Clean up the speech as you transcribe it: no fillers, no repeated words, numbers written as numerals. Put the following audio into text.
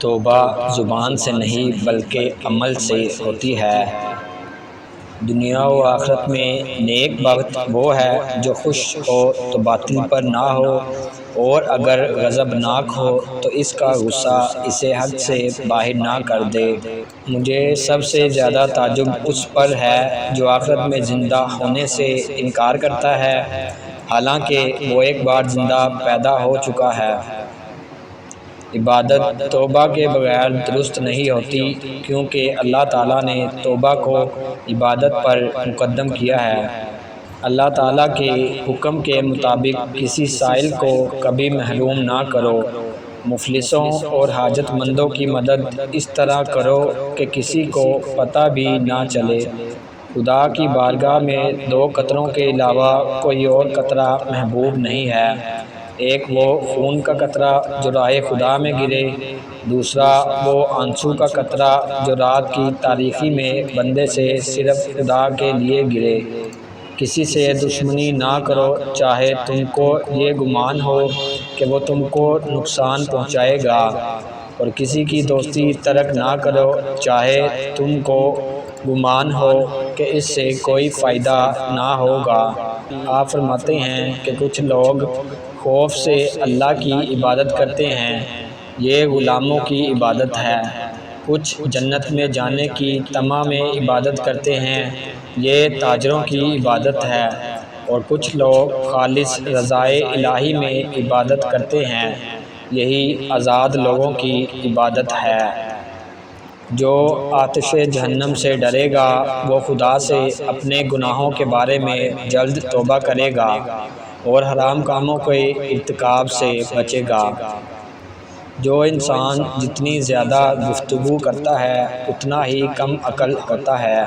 توبہ زبان سے نہیں بلکہ عمل سے ہوتی ہے۔ دنیا و آخرت میں نیک بخت وہ ہے جو خوش ہو تو باطل پر نہ ہو، اور اگر غضبناک ہو تو اس کا غصہ اسے حد سے باہر نہ کر دے۔ مجھے سب سے زیادہ تعجب اس پر ہے جو آخرت میں زندہ ہونے سے انکار کرتا ہے، حالانکہ وہ ایک بار زندہ پیدا ہو چکا ہے۔ عبادت توبہ کے بغیر درست نہیں ہوتی، کیونکہ اللہ تعالیٰ نے توبہ کو عبادت پر مقدم کیا ہے۔ اللہ تعالیٰ کے حکم کے مطابق کسی سائل کو کبھی محروم نہ کرو۔ مفلسوں اور حاجت مندوں کی مدد اس طرح کرو کہ کسی کو پتہ بھی نہ چلے۔ خدا کی بارگاہ میں دو قطروں کے علاوہ کوئی اور قطرہ محبوب نہیں ہے، ایک وہ خون کا قطرہ جو راہ خدا میں گرے، دوسرا وہ آنسو کا قطرہ جو رات کی تاریکی میں بندے سے صرف خدا کے لیے گرے۔ کسی سے دشمنی نہ کرو چاہے تم کو یہ گمان ہو کہ وہ تم کو نقصان پہنچائے گا، اور کسی کی دوستی ترک نہ کرو چاہے تم کو گمان ہو کہ اس سے کوئی فائدہ نہ ہوگا۔ آپ فرماتے ہیں کہ کچھ لوگ خوف سے اللہ کی عبادت کرتے ہیں، یہ غلاموں کی عبادت ہے۔ کچھ جنت میں جانے کی طمع میں عبادت کرتے ہیں، یہ تاجروں کی عبادت ہے۔ اور کچھ لوگ خالص رضائے الہی میں عبادت کرتے ہیں، یہی آزاد لوگوں کی عبادت ہے۔ جو آتش جہنم سے ڈرے گا وہ خدا سے اپنے گناہوں کے بارے میں جلد توبہ کرے گا اور حرام کاموں کے ارتکاب سے بچے گا۔ جو انسان جتنی زیادہ گفتگو کرتا ہے اتنا ہی کم عقل ہوتا ہے۔